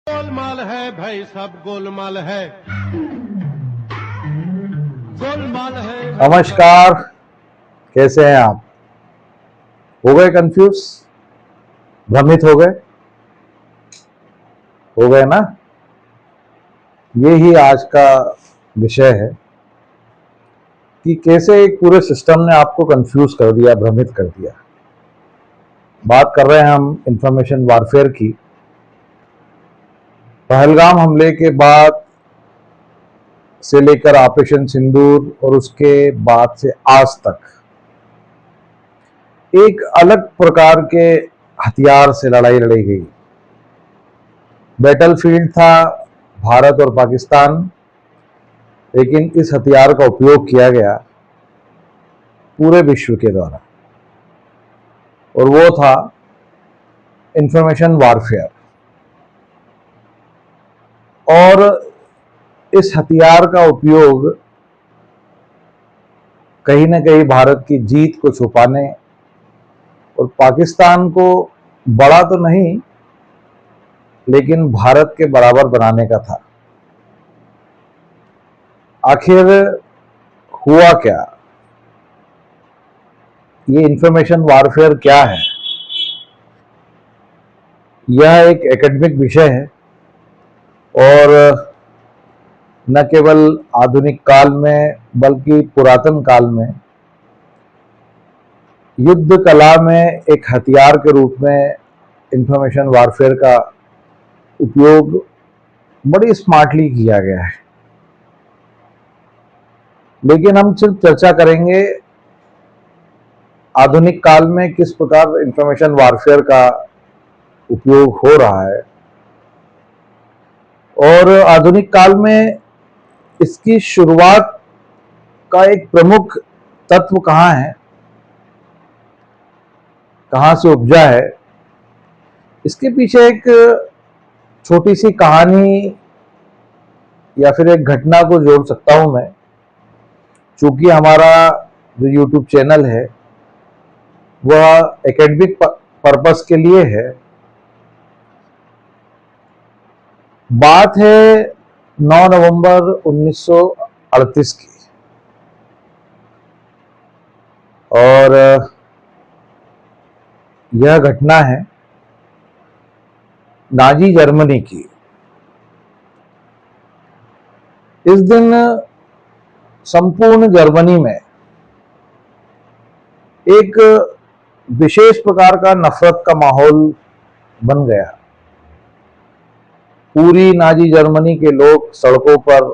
गोलमाल है भाई, सब गोलमाल है, गोलमाल है। नमस्कार। कैसे हैं आप? हो गए कंफ्यूज? भ्रमित हो गए ना? ये ही आज का विषय है कि कैसे एक पूरे सिस्टम ने आपको कंफ्यूज कर दिया, भ्रमित कर दिया। बात कर रहे हैं हम इंफॉर्मेशन वारफेयर की। पहलगाम हमले के बाद से लेकर ऑपरेशन सिंदूर और उसके बाद से आज तक एक अलग प्रकार के हथियार से लड़ाई लड़ी गई। बैटलफील्ड था भारत और पाकिस्तान, लेकिन इस हथियार का उपयोग किया गया पूरे विश्व के द्वारा, और वो था इंफॉर्मेशन वारफेयर। और इस हथियार का उपयोग कहीं ना कहीं भारत की जीत को छुपाने और पाकिस्तान को बड़ा तो नहीं लेकिन भारत के बराबर बनाने का था। आखिर हुआ क्या? ये इंफॉर्मेशन वारफेयर क्या है? यह एक एकेडमिक विषय है और न केवल आधुनिक काल में बल्कि पुरातन काल में युद्ध कला में एक हथियार के रूप में इंफॉर्मेशन वारफेयर का उपयोग बड़ी स्मार्टली किया गया है। लेकिन हम सिर्फ चर्चा करेंगे आधुनिक काल में किस प्रकार इंफॉर्मेशन वारफेयर का उपयोग हो रहा है, और आधुनिक काल में इसकी शुरुआत का एक प्रमुख तत्व कहाँ है, कहाँ से उपजा है। इसके पीछे एक छोटी सी कहानी या फिर एक घटना को जोड़ सकता हूं मैं, चूंकि हमारा जो YouTube चैनल है वह एकेडमिक पर्पस के लिए है। बात है 9 नवंबर 1938 की, और यह घटना है नाजी जर्मनी की। इस दिन संपूर्ण जर्मनी में एक विशेष प्रकार का नफरत का माहौल बन गया। पूरी नाजी जर्मनी के लोग सड़कों पर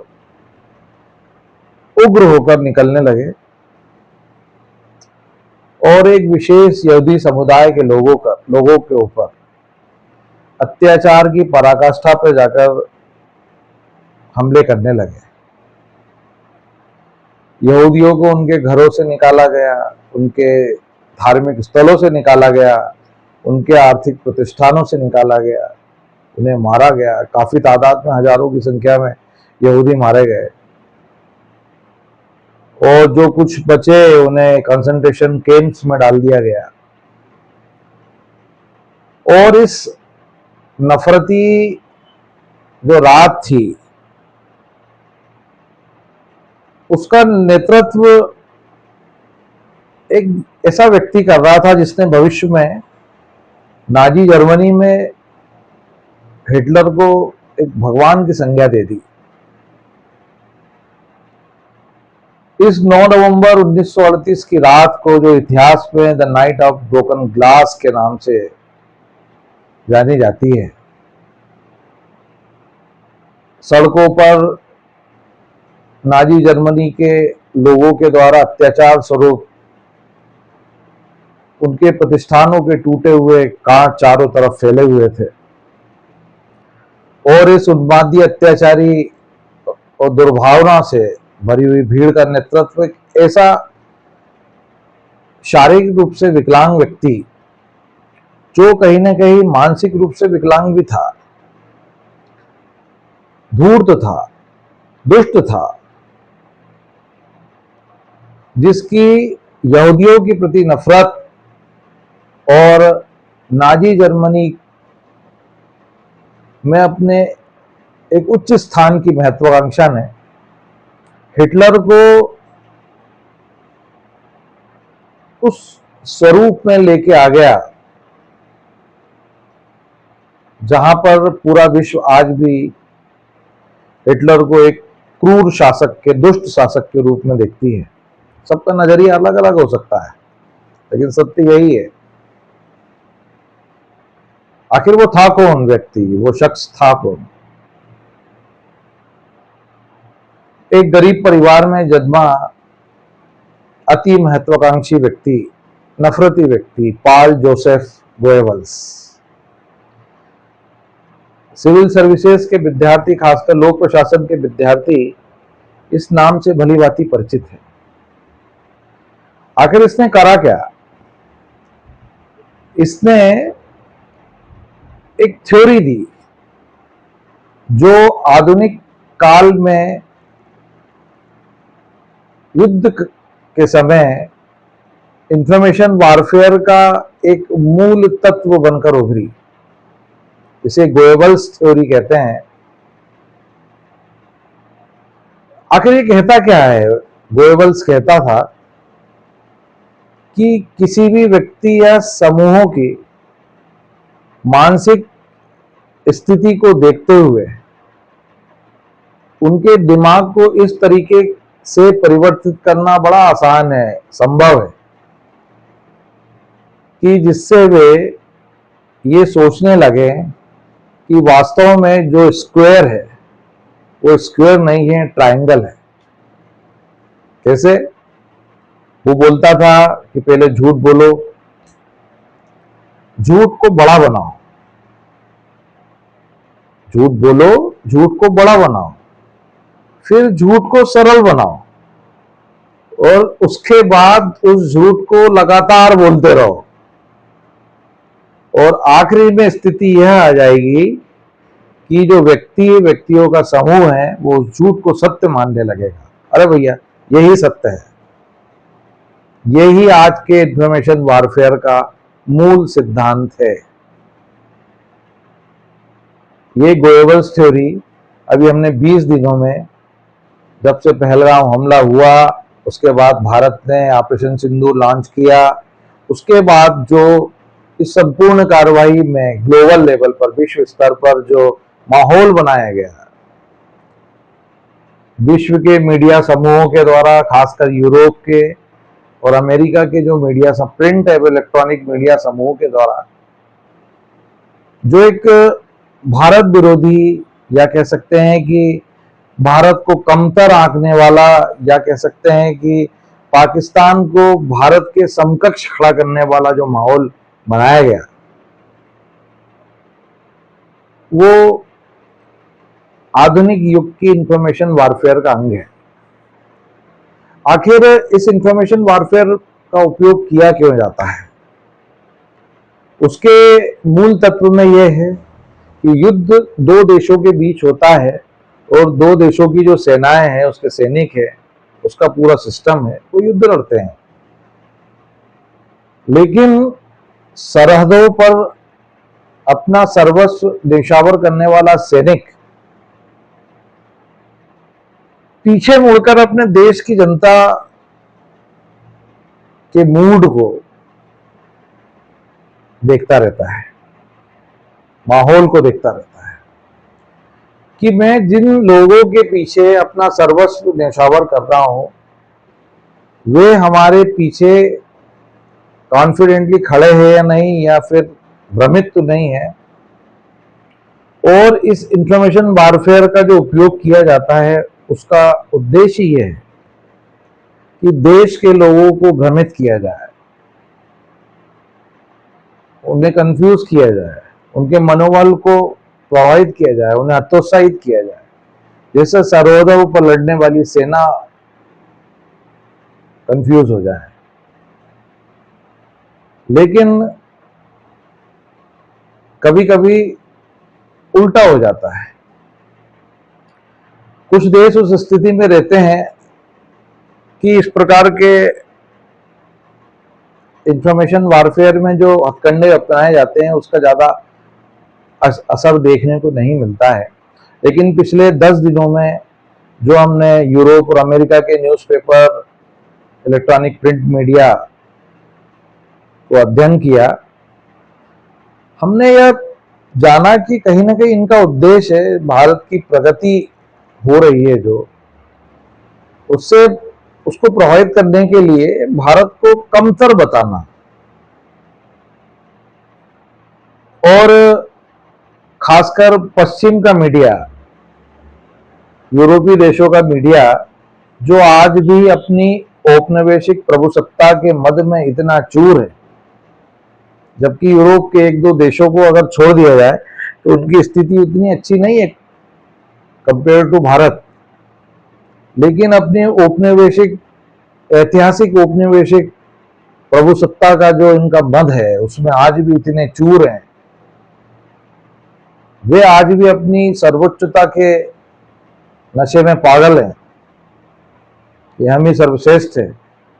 उग्र होकर निकलने लगे और एक विशेष यहूदी समुदाय के लोगों के ऊपर अत्याचार की पराकाष्ठा पर जाकर हमले करने लगे। यहूदियों को उनके घरों से निकाला गया, उनके धार्मिक स्थलों से निकाला गया, उनके आर्थिक प्रतिष्ठानों से निकाला गया, उन्हें मारा गया। काफी तादाद में, हजारों की संख्या में यहूदी मारे गए, और जो कुछ बचे उन्हें कंसंट्रेशन कैंप्स में डाल दिया गया। और इस नफरती जो रात थी उसका नेतृत्व एक ऐसा व्यक्ति कर रहा था जिसने भविष्य में नाजी जर्मनी में हिटलर को एक भगवान की संज्ञा दे दी। इस 9 नवंबर 1938 की रात को, जो इतिहास में the night of broken glass के नाम से जानी जाती है, सड़कों पर नाजी जर्मनी के लोगों के द्वारा अत्याचार स्वरूप उनके प्रतिष्ठानों के टूटे हुए कांच चारों तरफ फैले हुए थे, और इस उन्मादी, अत्याचारी और दुर्भावना से भरी हुई भीड़ का नेतृत्व एक ऐसा शारीरिक रूप से विकलांग व्यक्ति, जो कहीं ना कहीं मानसिक रूप से विकलांग भी था, धूर्त था, दुष्ट था, जिसकी यहूदियों के प्रति नफरत और नाजी जर्मनी में अपने एक उच्च स्थान की महत्वाकांक्षा ने हिटलर को उस स्वरूप में लेके आ गया जहां पर पूरा विश्व आज भी हिटलर को एक क्रूर शासक के, दुष्ट शासक के रूप में देखती है। सबका नजरिया अलग अलग हो सकता है, लेकिन सत्य यही है। आखिर वो था कौन व्यक्ति, वो शख्स था कौन? एक गरीब परिवार में जन्मा अति महत्वाकांक्षी व्यक्ति, नफरती व्यक्ति, Paul Joseph Goebbels. Civil services के विद्यार्थी, खासकर लोक प्रशासन के विद्यार्थी इस नाम से भली भांति परिचित है। आखिर इसने करा क्या? इसने एक थ्योरी दी जो आधुनिक काल में युद्ध के समय इंफॉर्मेशन वारफेयर का एक मूल तत्व बनकर उभरी। इसे गोएबल्स थ्योरी कहते हैं। आखिर ये कहता क्या है? गोएबल्स कहता था कि किसी भी व्यक्ति या समूहों की मानसिक स्थिति को देखते हुए उनके दिमाग को इस तरीके से परिवर्तित करना बड़ा आसान है, संभव है, कि जिससे वे ये सोचने लगे कि वास्तव में जो स्क्वायर है वो स्क्वायर नहीं है, ट्रायंगल है। कैसे? वो बोलता था कि पहले झूठ बोलो, झूठ को बड़ा बनाओ, झूठ बोलो, झूठ को बड़ा बनाओ, फिर झूठ को सरल बनाओ और उसके बाद उस झूठ को लगातार बोलते रहो और आखिरी में स्थिति यह आ जाएगी कि जो व्यक्तियों का समूह है वो उस झूठ को सत्य मानने लगेगा। अरे भैया, यही सत्य है। यही आज के इंफॉर्मेशन वारफेयर का मूल सिद्धांत है। ये गोएबल्स थ्योरी अभी हमने 20 दिनों में, जब से पहलगाम हमला हुआ, उसके बाद भारत ने ऑपरेशन सिंदूर लॉन्च किया, उसके बाद जो इस संपूर्ण कार्रवाई में ग्लोबल लेवल पर, विश्व स्तर पर जो माहौल बनाया गया विश्व के मीडिया समूहों के द्वारा, खासकर यूरोप के और अमेरिका के जो मीडिया, प्रिंट एवं इलेक्ट्रॉनिक मीडिया समूहों के द्वारा, जो एक भारत विरोधी, या कह सकते हैं कि भारत को कमतर आंकने वाला, या कह सकते हैं कि पाकिस्तान को भारत के समकक्ष खड़ा करने वाला जो माहौल बनाया गया, वो आधुनिक युग की इंफॉर्मेशन वारफेयर का अंग है। आखिर इस इंफॉर्मेशन वारफेयर का उपयोग किया क्यों जाता है? उसके मूल तत्व में यह है कि युद्ध दो देशों के बीच होता है और दो देशों की जो सेनाएं हैं, उसके सैनिक है, उसका पूरा सिस्टम है, वो युद्ध लड़ते हैं। लेकिन सरहदों पर अपना सर्वस्व न्यौछावर करने वाला सैनिक पीछे मुड़कर अपने देश की जनता के मूड को देखता रहता है, माहौल को देखता रहता है कि मैं जिन लोगों के पीछे अपना सर्वस्व न्यौछावर कर रहा हूं, वे हमारे पीछे कॉन्फिडेंटली खड़े हैं या नहीं, या फिर भ्रमित तो नहीं है। और इस इंफॉर्मेशन वारफेयर का जो उपयोग किया जाता है, उसका उद्देश्य यह है कि देश के लोगों को भ्रमित किया जाए, उन्हें कंफ्यूज किया जाए, उनके मनोबल को प्रभावित किया जाए, उन्हें हतोत्साहित किया जाए। जैसे सरहदों पर लड़ने वाली सेना कंफ्यूज हो जाए। लेकिन कभी कभी उल्टा हो जाता है। कुछ देश उस स्थिति में रहते हैं कि इस प्रकार के इंफॉर्मेशन वारफेयर में जो हथकंडे अपनाए जाते हैं, उसका ज्यादा असर देखने को नहीं मिलता है। लेकिन पिछले 10 दिनों में जो हमने यूरोप और अमेरिका के न्यूज़पेपर, इलेक्ट्रॉनिक प्रिंट मीडिया को अध्ययन किया, हमने यह जाना कि कहीं ना कहीं इनका उद्देश्य है भारत की प्रगति हो रही है जो उससे उसको प्रभावित करने के लिए भारत को कमतर बताना और खासकर पश्चिम का मीडिया, यूरोपीय देशों का मीडिया जो आज भी अपनी औपनिवेशिक प्रभुसत्ता के मद में इतना चूर है, जबकि यूरोप के एक दो देशों को अगर छोड़ दिया जाए तो उनकी स्थिति उतनी अच्छी नहीं है कंपेयर टू भारत, लेकिन अपने औपनिवेशिक, ऐतिहासिक औपनिवेशिक प्रभुसत्ता का जो इनका मद है उसमें आज भी इतने चूर हैं। वे आज भी अपनी सर्वोच्चता के नशे में पागल हैं कि हम ही सर्वश्रेष्ठ है,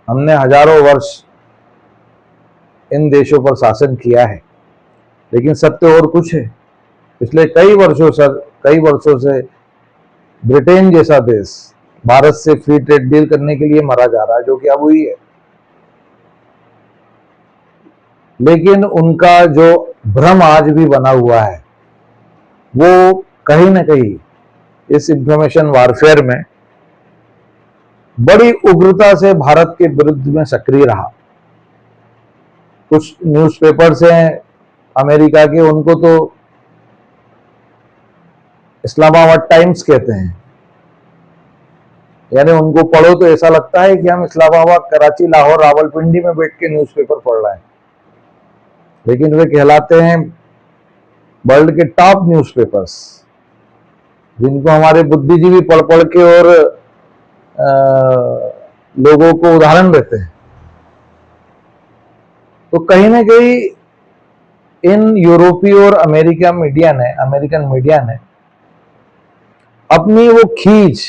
हमने हजारों वर्ष इन देशों पर शासन किया है। लेकिन सत्य और कुछ है। पिछले कई वर्षों से ब्रिटेन जैसा देश भारत से फ्री ट्रेड डील करने के लिए मरा जा रहा है, जो कि अब हुई है। लेकिन उनका जो भ्रम आज भी बना हुआ है वो कहीं ना कहीं इस इंफॉर्मेशन वारफेयर में बड़ी उग्रता से भारत के विरुद्ध में सक्रिय रहा। कुछ न्यूज़पेपर्स हैं अमेरिका के, उनको तो इस्लामाबाद टाइम्स कहते हैं, यानी उनको पढ़ो तो ऐसा लगता है कि हम इस्लामाबाद, कराची, लाहौर, रावलपिंडी में बैठ के न्यूज़पेपर पढ़ रहे हैं। लेकिन वे कहलाते हैं वर्ल्ड के टॉप न्यूज़पेपर्स, जिनको हमारे बुद्धिजीवी पढ़ पढ़ के और लोगों को उदाहरण देते हैं। तो कहीं ना कहीं इन यूरोपीय और अमेरिकन मीडिया ने अपनी वो खींच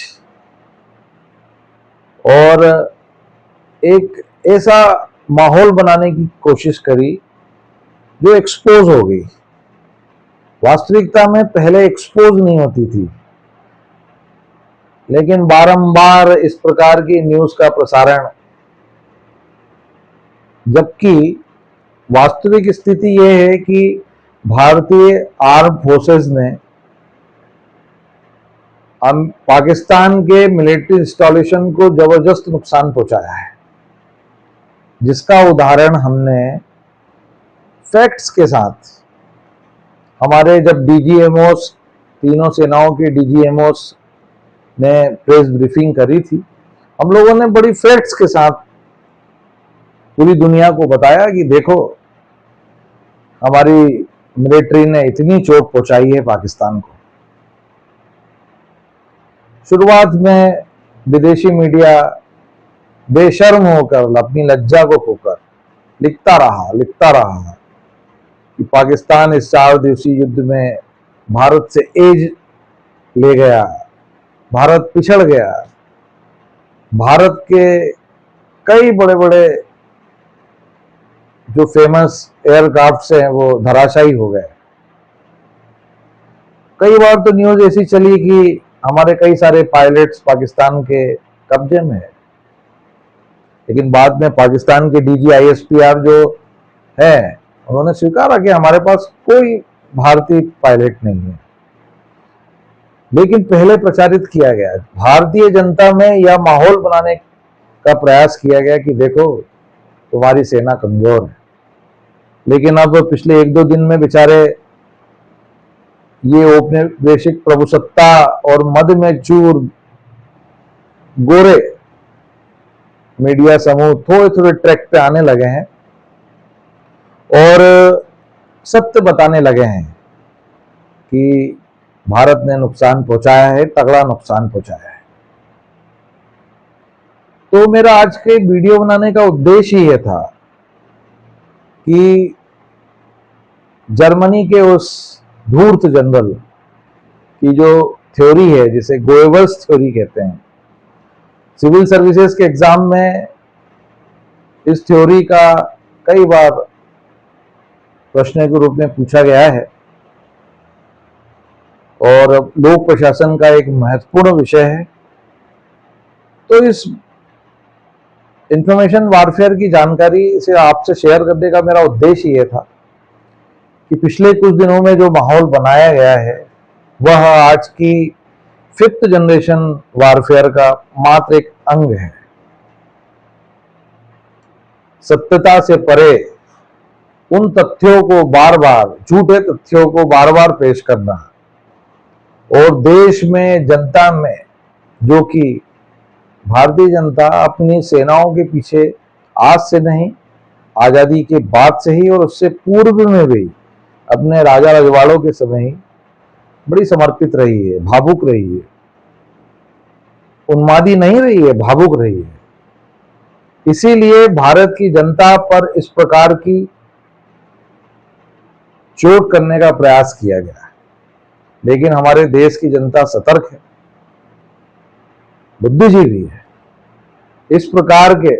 और एक ऐसा माहौल बनाने की कोशिश करी जो एक्सपोज हो गई। वास्तविकता में पहले एक्सपोज नहीं होती थी, लेकिन बारंबार इस प्रकार की न्यूज का प्रसारण, जबकि वास्तविक स्थिति यह है कि भारतीय आर्म फोर्सेस ने पाकिस्तान के मिलिट्री इंस्टॉलेशन को जबरदस्त नुकसान पहुंचाया है, जिसका उदाहरण हमने फैक्ट्स के साथ, हमारे जब डीजीएमओस, तीनों सेनाओं के डीजीएमओस ने प्रेस ब्रीफिंग करी थी, हम लोगों ने बड़ी फैक्ट्स के साथ पूरी दुनिया को बताया कि देखो हमारी मिलिट्री ने इतनी चोट पहुंचाई है पाकिस्तान को। शुरुआत में विदेशी मीडिया बेशर्म होकर, अपनी लज्जा को खोकर लिखता रहा कि पाकिस्तान इस 4 दिवसीय युद्ध में भारत से एज ले गया, भारत पिछड़ गया, भारत के कई बड़े बड़े जो फेमस एयरक्राफ्ट्स हैं वो धराशायी हो गए। कई बार तो न्यूज ऐसी चली कि हमारे कई सारे पायलट्स पाकिस्तान के कब्जे में है, लेकिन बाद में पाकिस्तान के डीजी आईएसपीआर जो है उन्होंने स्वीकारा कि हमारे पास कोई भारतीय पायलट नहीं है। लेकिन पहले प्रचारित किया गया, भारतीय जनता में यह माहौल बनाने का प्रयास किया गया कि देखो तुम्हारी सेना कमजोर है। लेकिन अब पिछले 1-2 दिन में बेचारे ये औपनिवेशिक प्रभुसत्ता और मद में चूर गोरे मीडिया समूह थोड़े थोड़े ट्रैक पे आने लगे हैं और सत्य बताने लगे हैं कि भारत ने नुकसान पहुंचाया है, तगड़ा नुकसान पहुंचाया है। तो मेरा आज के वीडियो बनाने का उद्देश्य ही यह था कि जर्मनी के उस धूर्त जनरल की जो थ्योरी है, जिसे गोएबल्स थ्योरी कहते हैं, सिविल सर्विसेज के एग्जाम में इस थ्योरी का कई बार प्रश्न के रूप में पूछा गया है और लोक प्रशासन का एक महत्वपूर्ण विषय है। तो इस इंफॉर्मेशन वारफेयर की जानकारी से आपसे शेयर करने का मेरा उद्देश्य ये था कि पिछले कुछ दिनों में जो माहौल बनाया गया है वह आज की 5th जनरेशन वारफेयर का मात्र एक अंग है। सत्यता से परे उन तथ्यों को बार बार, झूठे तथ्यों को बार बार पेश करना और देश में जनता में, जो कि भारतीय जनता अपनी सेनाओं के पीछे आज से नहीं, आजादी के बाद से ही और उससे पूर्व में भी अपने राजा रजवाड़ों के समय ही बड़ी समर्पित रही है, भावुक रही है, उन्मादी नहीं रही है, भावुक रही है। इसीलिए भारत की जनता पर इस प्रकार की चोट करने का प्रयास किया गया है। लेकिन हमारे देश की जनता सतर्क है, बुद्धिजीवी है। इस प्रकार के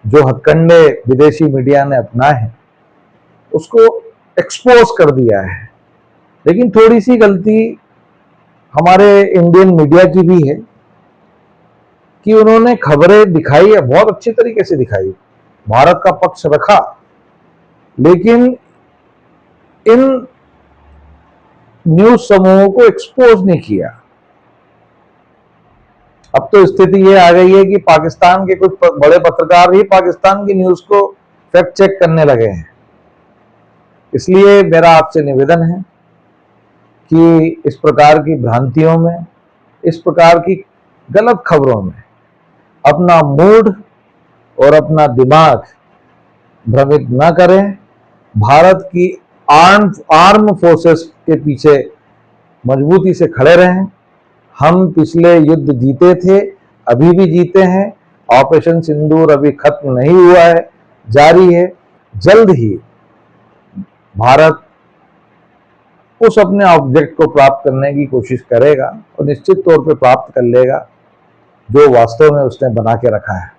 जो हथकंडे विदेशी मीडिया ने अपनाए हैं उसको एक्सपोज कर दिया है। लेकिन थोड़ी सी गलती हमारे इंडियन मीडिया की भी है कि उन्होंने खबरें दिखाई है, बहुत अच्छी तरीके से दिखाई, भारत का पक्ष रखा, लेकिन इन न्यूज समूहों को एक्सपोज नहीं किया। अब तो स्थिति ये आ गई है कि पाकिस्तान के कुछ बड़े पत्रकार ही पाकिस्तान की न्यूज को फैक्ट चेक करने लगे हैं। इसलिए मेरा आपसे निवेदन है कि इस प्रकार की भ्रांतियों में, इस प्रकार की गलत खबरों में अपना मूड और अपना दिमाग भ्रमित न करें। भारत की आर्म फोर्सेस के पीछे मजबूती से खड़े रहें। हम पिछले युद्ध जीते थे, अभी भी जीते हैं। ऑपरेशन सिंदूर अभी खत्म नहीं हुआ है, जारी है। जल्द ही भारत उस अपने ऑब्जेक्ट को प्राप्त करने की कोशिश करेगा और निश्चित तौर पे प्राप्त कर लेगा जो वास्तव में उसने बना के रखा है।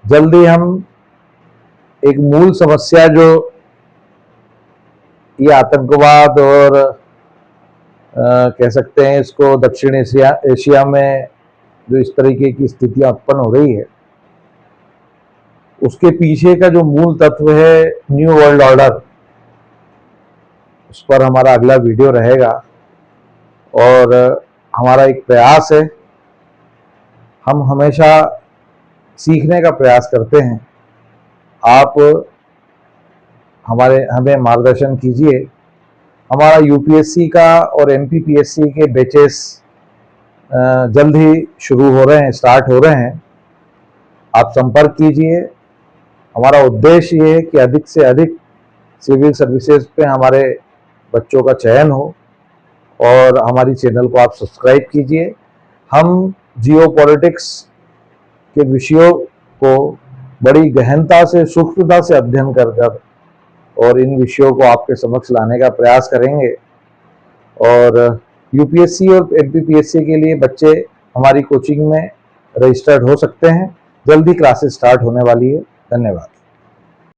जल्दी हम एक मूल समस्या, जो ये आतंकवाद और कह सकते हैं इसको दक्षिण एशिया में जो इस तरीके की स्थितियां उत्पन्न हो रही है, उसके पीछे का जो मूल तत्व है न्यू वर्ल्ड ऑर्डर, उस पर हमारा अगला वीडियो रहेगा। और हमारा एक प्रयास है, हम हमेशा सीखने का प्रयास करते हैं। आप हमें मार्गदर्शन कीजिए। हमारा यूपीएससी का और एमपीपीएससी के बैचेस जल्द ही शुरू हो रहे हैं, स्टार्ट हो रहे हैं। आप संपर्क कीजिए। हमारा उद्देश्य ये है कि अधिक से अधिक सिविल सर्विसेज पे हमारे बच्चों का चयन हो और हमारी चैनल को आप सब्सक्राइब कीजिए। हम जियो पॉलिटिक्स के विषयों को बड़ी गहनता से, सूक्ष्मता से अध्ययन कर और इन विषयों को आपके समक्ष लाने का प्रयास करेंगे। और यूपीएससी और एमपीपीएससी के लिए बच्चे हमारी कोचिंग में रजिस्टर्ड हो सकते हैं। जल्दी क्लासेस स्टार्ट होने वाली है। धन्यवाद।